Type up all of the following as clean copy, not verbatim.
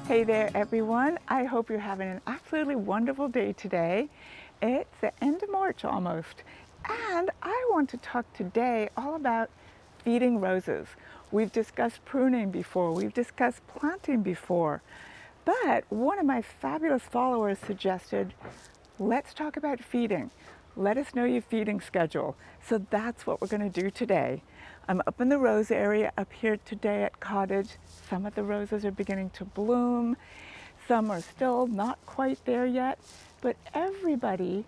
Hey there everyone, I hope you're having an absolutely wonderful day today. It's the end of March almost, and I want to talk today all about feeding roses. We've discussed pruning before, we've discussed planting before, but one of my fabulous followers suggested, let's talk about feeding. Let us know your feeding schedule. So that's what we're going to do today. I'm up in the rose area up here today at Cottage. Some of the roses are beginning to bloom. Some are still not quite there yet, but everybody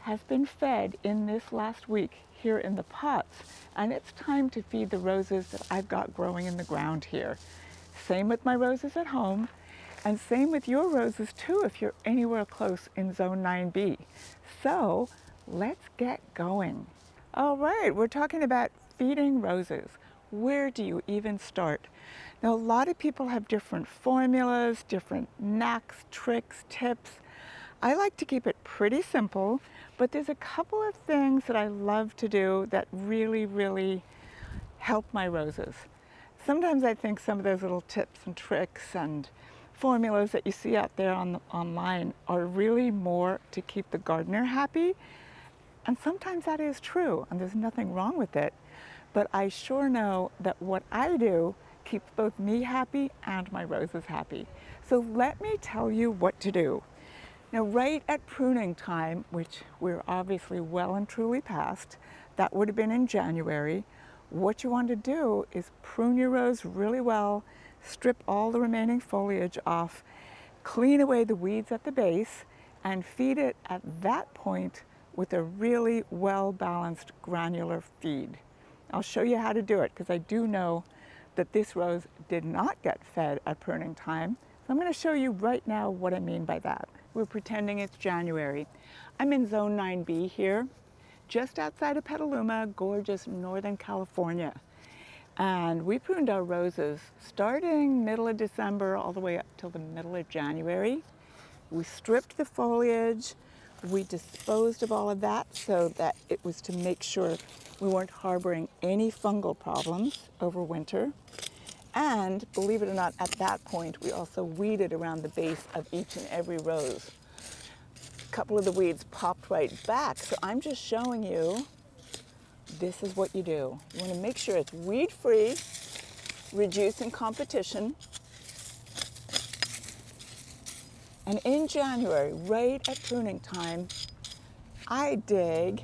has been fed in this last week here in the pots, and it's time to feed the roses that I've got growing in the ground here. Same with my roses at home, and same with your roses too if you're anywhere close in zone 9B. So let's get going. All right, we're talking about feeding roses. Where do you even start? Now, a lot of people have different formulas, different knacks, tricks, tips. I like to keep it pretty simple, but there's a couple of things that I love to do that really help my roses. Sometimes I think some of those little tips and tricks and formulas that you see out there online are really more to keep the gardener happy. And sometimes that is true, and there's nothing wrong with it. But I sure know that what I do keeps both me happy and my roses happy. So let me tell you what to do. Now, right at pruning time, which we're obviously well and truly past, that would have been in January, what you want to do is prune your rose really well, strip all the remaining foliage off, clean away the weeds at the base, and feed it at that point with a really well-balanced granular feed. I'll show you how to do it because I do know that this rose did not get fed at pruning time. So I'm going to show you right now what I mean by that. We're pretending it's January. I'm in zone 9B here, just outside of Petaluma, gorgeous Northern California. And we pruned our roses starting middle of December all the way up till the middle of January. We stripped the foliage. We disposed of all of that so that it was to make sure we weren't harboring any fungal problems over winter. And believe it or not, at that point, we also weeded around the base of each and every rose. A couple of the weeds popped right back. So I'm just showing you, this is what you do. You want to make sure it's weed-free, reducing competition. And in January, right at pruning time, I dig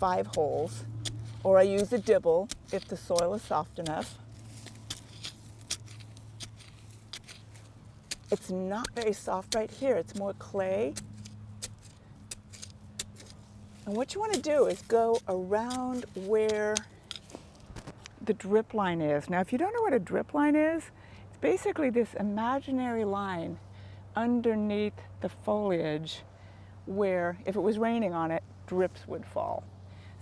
5 holes, or I use a dibble if the soil is soft enough. It's not very soft right here, it's more clay. And what you want to do is go around where the drip line is. Now, if you don't know what a drip line is, it's basically this imaginary line underneath the foliage where if it was raining on it, drips would fall.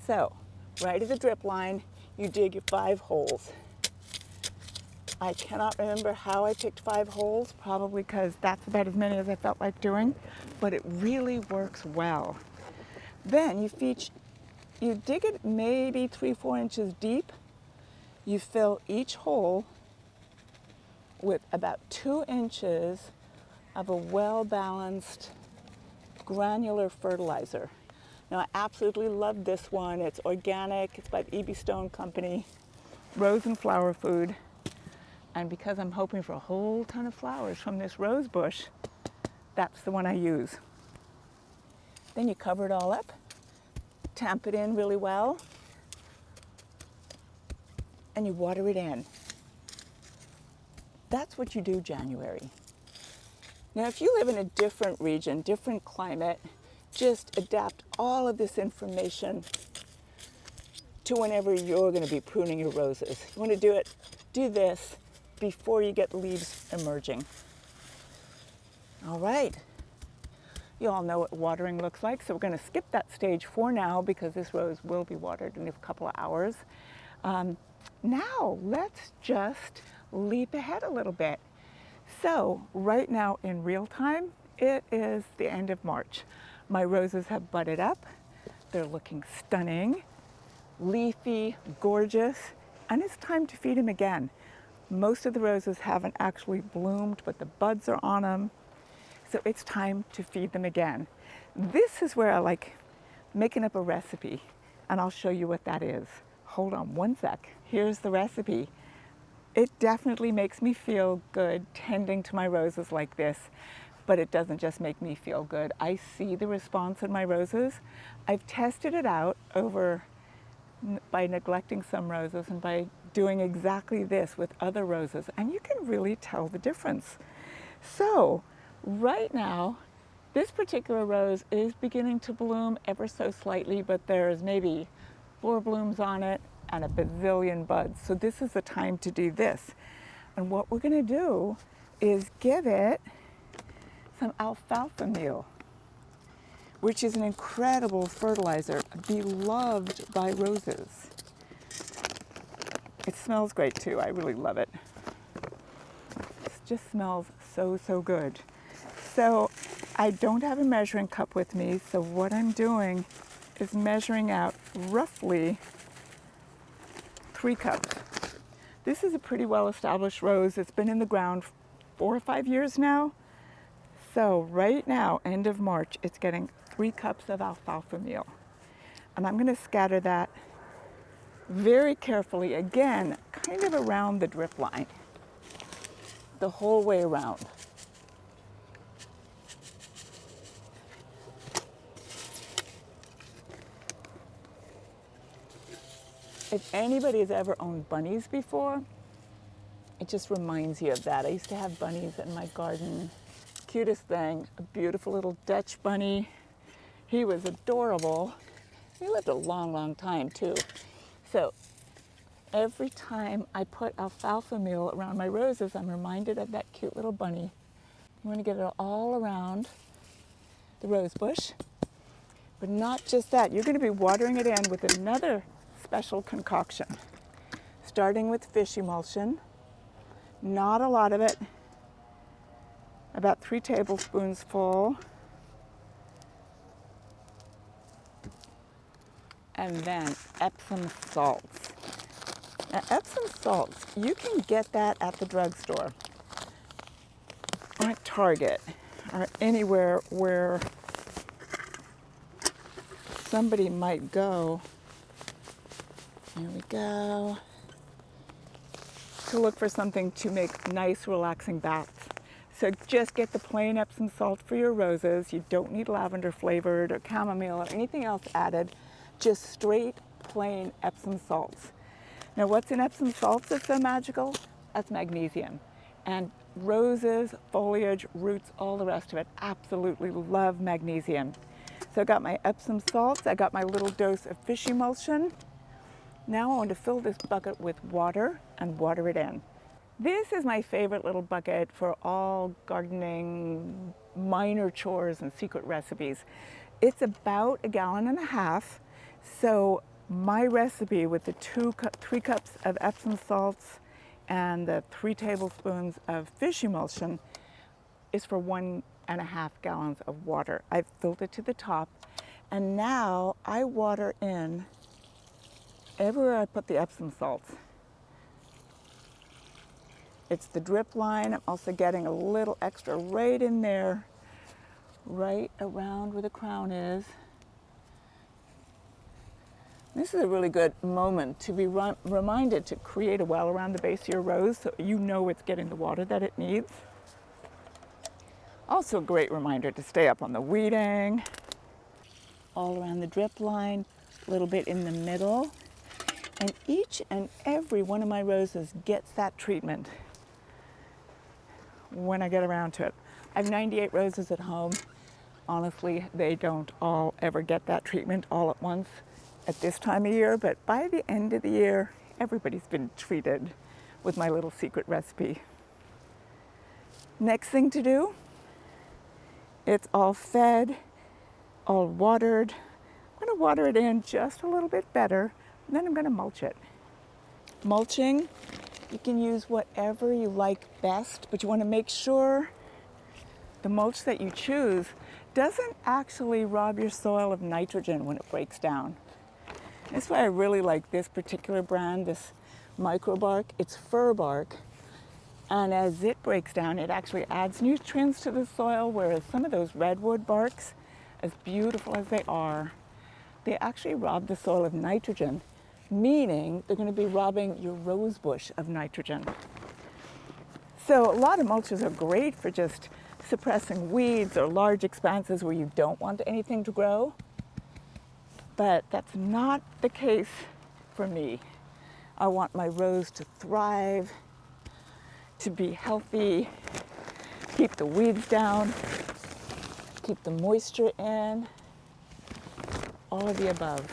So right at the drip line, you dig your 5 holes. I cannot remember how I picked 5 holes, probably because that's about as many as I felt like doing, but it really works well. Then you dig it maybe 3-4 inches deep. You fill each hole with about 2 inches of a well-balanced granular fertilizer. Now, I absolutely love this one. It's organic. It's by the E.B. Stone Company, Rose and Flower Food. And because I'm hoping for a whole ton of flowers from this rose bush, that's the one I use. Then you cover it all up, tamp it in really well, and you water it in. That's what you do January. Now, if you live in a different region, different climate, just adapt all of this information to whenever you're going to be pruning your roses. You want to do this before you get leaves emerging. All right. You all know what watering looks like, so we're going to skip that stage for now because this rose will be watered in a couple of hours. Now, let's just leap ahead a little bit. So right now in real time, it is the end of March. My roses have budded up. They're looking stunning, leafy, gorgeous, and it's time to feed them again. Most of the roses haven't actually bloomed, but the buds are on them. So it's time to feed them again. This is where I like making up a recipe, and I'll show you what that is. Hold on one sec. Here's the recipe. It definitely makes me feel good tending to my roses like this, but it doesn't just make me feel good. I see the response in my roses. I've tested it out by neglecting some roses and by doing exactly this with other roses, and you can really tell the difference. So right now, this particular rose is beginning to bloom ever so slightly, but there's maybe 4 blooms on it and a bazillion buds. So this is the time to do this. And what we're going to do is give it some alfalfa meal, which is an incredible fertilizer, beloved by roses. It smells great too. I really love it. It just smells so, so good. So I don't have a measuring cup with me, so what I'm doing is measuring out roughly 3 cups. This is a pretty well-established rose. It's been in the ground 4 or 5 years now. So right now, end of March, it's getting 3 cups of alfalfa meal. And I'm going to scatter that very carefully, again, kind of around the drip line, the whole way around. If anybody's ever owned bunnies before, it just reminds you of that. I used to have bunnies in my garden. Cutest thing, a beautiful little Dutch bunny. He was adorable. He lived a long, long time too. So every time I put alfalfa meal around my roses, I'm reminded of that cute little bunny. You want to get it all around the rose bush. But not just that, you're going to be watering it in with another special concoction, starting with fish emulsion. Not a lot of it, about 3 tablespoons full. And then Epsom salts. Now Epsom salts, you can get that at the drugstore or at Target or anywhere where somebody might go. Here we go. To look for something to make nice, relaxing baths. So just get the plain Epsom salt for your roses. You don't need lavender flavored or chamomile or anything else added. Just straight, plain Epsom salts. Now what's in Epsom salts that's so magical? That's magnesium. And roses, foliage, roots, all the rest of it absolutely love magnesium. So I got my Epsom salts, I got my little dose of fish emulsion. Now I want to fill this bucket with water and water it in. This is my favorite little bucket for all gardening, minor chores and secret recipes. It's about 1.5 gallons. So my recipe with the 3 cups of Epsom salts and the 3 tablespoons of fish emulsion is for 1.5 gallons of water. I've filled it to the top, and now I water in everywhere I put the Epsom salts. It's the drip line. I'm also getting a little extra right in there, right around where the crown is. This is a really good moment to be reminded to create a well around the base of your rose so you know it's getting the water that it needs. Also a great reminder to stay up on the weeding. All around the drip line, a little bit in the middle. And each and every one of my roses gets that treatment when I get around to it. I have 98 roses at home. Honestly, they don't all ever get that treatment all at once at this time of year, but by the end of the year, everybody's been treated with my little secret recipe. Next thing to do, it's all fed, all watered. I'm going to water it in just a little bit better, and then I'm going to mulch it. Mulching, you can use whatever you like best, but you want to make sure the mulch that you choose doesn't actually rob your soil of nitrogen when it breaks down. That's why I really like this particular brand, this micro bark. It's fir bark, And as it breaks down, it actually adds nutrients to the soil, whereas some of those redwood barks, as beautiful as they are, they actually rob the soil of nitrogen, meaning they're going to be robbing your rose bush of nitrogen. So a lot of mulches are great for just suppressing weeds or large expanses where you don't want anything to grow, but that's not the case for me. I want my rose to thrive, to be healthy, keep the weeds down, keep the moisture in, all of the above.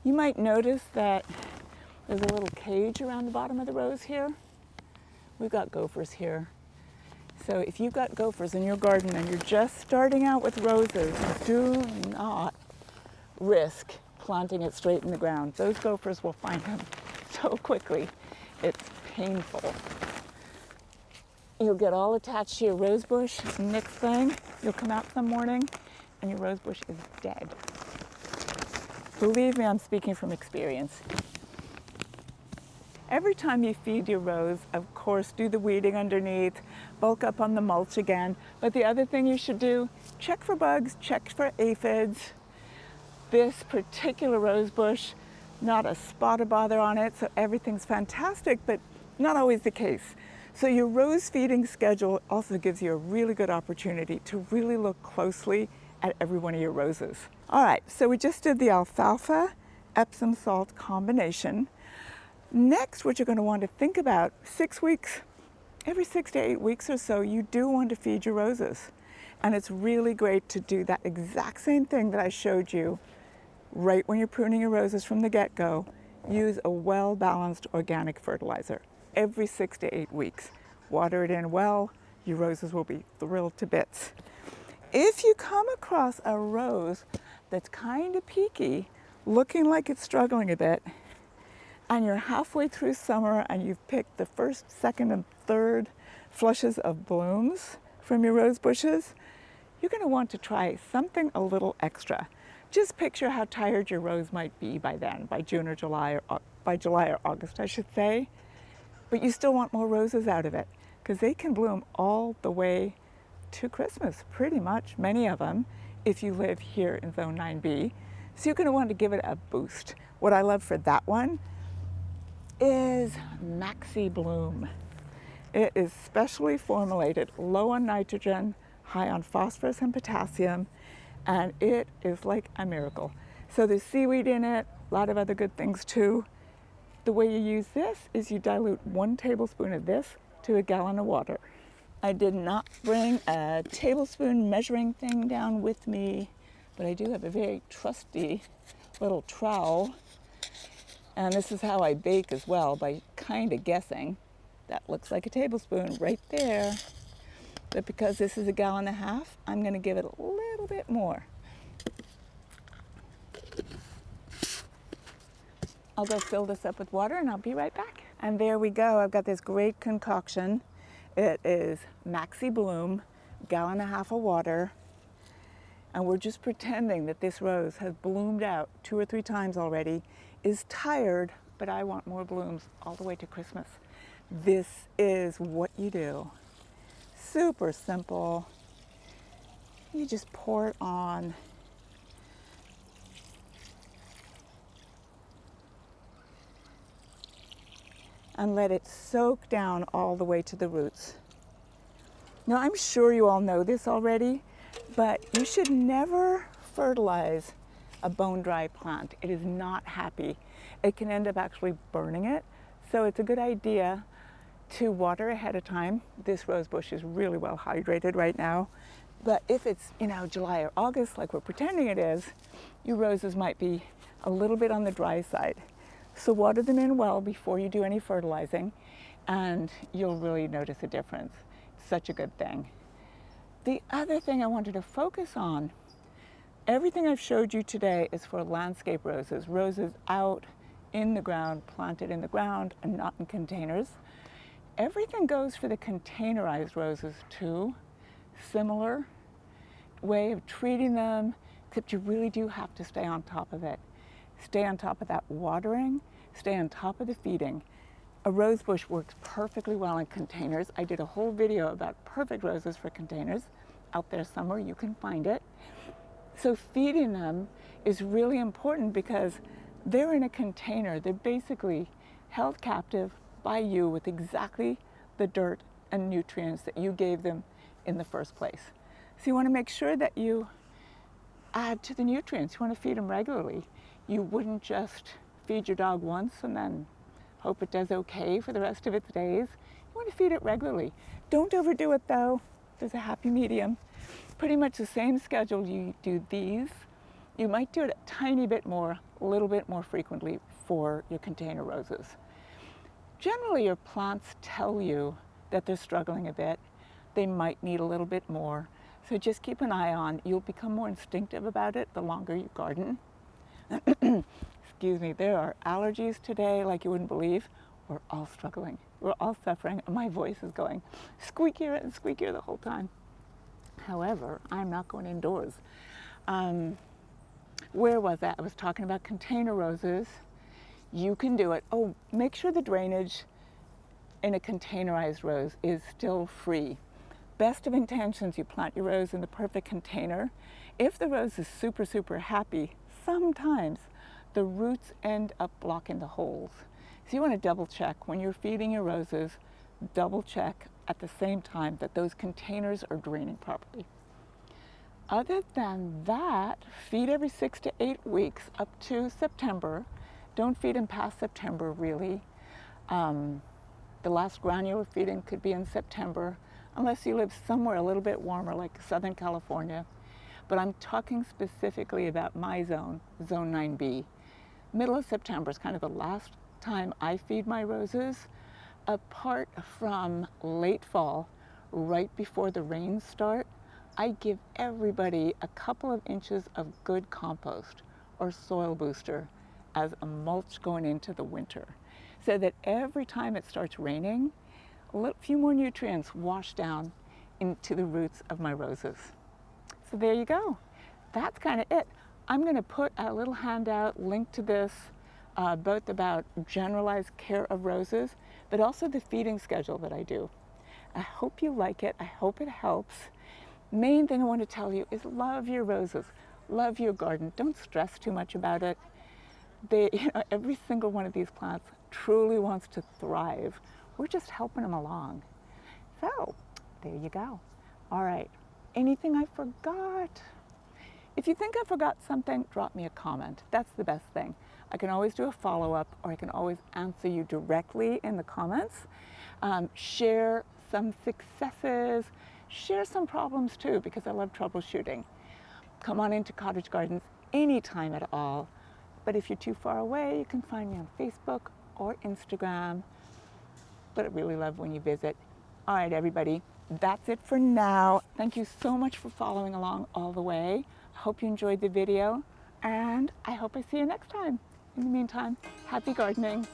You might notice that there's a little cage around the bottom of the rose here. We've got gophers here. So if you've got gophers in your garden and you're just starting out with roses, do not risk planting it straight in the ground. Those gophers will find them so quickly. It's painful. You'll get all attached to your rose bush. Next thing, you'll come out some morning and your rose bush is dead. Believe me, I'm speaking from experience. Every time you feed your rose, of course, do the weeding underneath, bulk up on the mulch again. But the other thing you should do, check for bugs, check for aphids. This particular rose bush, not a spot of bother on it, so everything's fantastic, but not always the case. So your rose feeding schedule also gives you a really good opportunity to really look closely at every one of your roses. All right, so we just did the alfalfa Epsom salt combination. Next, what you're going to want to think about, 6 weeks, every 6 to 8 weeks or so, you do want to feed your roses. And it's really great to do that exact same thing that I showed you right when you're pruning your roses from the get-go. Use a well-balanced organic fertilizer every 6 to 8 weeks. Water it in well, your roses will be thrilled to bits. If you come across a rose that's kind of peaky, looking like it's struggling a bit, and you're halfway through summer and you've picked the first, second, and third flushes of blooms from your rose bushes, you're going to want to try something a little extra. Just picture how tired your rose might be by then, by June or July, or by July or August, I should say. But you still want more roses out of it because they can bloom all the way to Christmas, pretty much, many of them, if you live here in Zone 9B. So you're going to want to give it a boost. What I love for that one is Maxi Bloom. It is specially formulated, low on nitrogen, high on phosphorus and potassium, and it is like a miracle. So there's seaweed in it, a lot of other good things too. The way you use this is you dilute 1 tablespoon of this to a gallon of water. I did not bring a tablespoon measuring thing down with me, but I do have a very trusty little trowel. And this is how I bake as well, by kind of guessing. That looks like a tablespoon right there. But because this is a gallon and a half, I'm going to give it a little bit more. I'll go fill this up with water and I'll be right back. And there we go. I've got this great concoction. It is Maxi Bloom, gallon and a half of water. And we're just pretending that this rose has bloomed out 2 or 3 times already, is tired, but I want more blooms all the way to Christmas. This is what you do. Super simple. You just pour it on. And let it soak down all the way to the roots. Now, I'm sure you all know this already, but you should never fertilize a bone-dry plant. It is not happy. It can end up actually burning it. So it's a good idea to water ahead of time. This rose bush is really well hydrated right now. But if it's, July or August, like we're pretending it is, your roses might be a little bit on the dry side. So water them in well before you do any fertilizing, and you'll really notice a difference. It's such a good thing. The other thing I wanted to focus on, everything I've showed you today is for landscape roses, roses out in the ground, planted in the ground and not in containers. Everything goes for the containerized roses too. Similar way of treating them, except you really do have to stay on top of it. Stay on top of that watering, stay on top of the feeding. A rose bush works perfectly well in containers. I did a whole video about perfect roses for containers. Out there somewhere, you can find it. So feeding them is really important because they're in a container. They're basically held captive by you with exactly the dirt and nutrients that you gave them in the first place. So you want to make sure that you add to the nutrients. You want to feed them regularly. You wouldn't just feed your dog once and then hope it does okay for the rest of its days. You want to feed it regularly. Don't overdo it though. There's a happy medium. Pretty much the same schedule you do these. You might do it a tiny bit more, a little bit more frequently for your container roses. Generally, your plants tell you that they're struggling a bit. They might need a little bit more. So just keep an eye on. You'll become more instinctive about it the longer you garden. Excuse me, there are allergies today like you wouldn't believe. We're all struggling. We're all suffering. My voice is going squeakier and squeakier the whole time. However, I'm not going indoors. Where was that? I was talking about container roses. You can do it. Oh, make sure the drainage in a containerized rose is still free. Best of intentions, you plant your rose in the perfect container. If the rose is super, super happy, sometimes the roots end up blocking the holes. So you want to double check when you're feeding your roses, double check at the same time that those containers are draining properly. Other than that, feed every 6 to 8 weeks up to September. Don't feed them past September, really. The last granular feeding could be in September, unless you live somewhere a little bit warmer, like Southern California. But I'm talking specifically about my zone, Zone 9B. Middle of September is kind of the last time I feed my roses, apart from late fall, right before the rains start. I give everybody a couple of inches of good compost or soil booster as a mulch going into the winter, so that every time it starts raining, a few more nutrients wash down into the roots of my roses. So there you go. That's kind of it. I'm going to put a little handout linked to this, both about generalized care of roses, but also the feeding schedule that I do. I hope you like it. I hope it helps. Main thing I want to tell you is love your roses. Love your garden. Don't stress too much about it. Every single one of these plants truly wants to thrive. We're just helping them along. So, there you go. All right. Anything I forgot? If you think I forgot something, drop me a comment. That's the best thing. I can always do a follow-up, or I can always answer you directly in the comments. Share some successes. Share some problems too, because I love troubleshooting. Come on into Cottage Gardens anytime at all. But if you're too far away, you can find me on Facebook or Instagram. But I really love when you visit. All right, everybody, that's it for now. Thank you so much for following along all the way. I hope you enjoyed the video, and I hope I see you next time. In the meantime, happy gardening.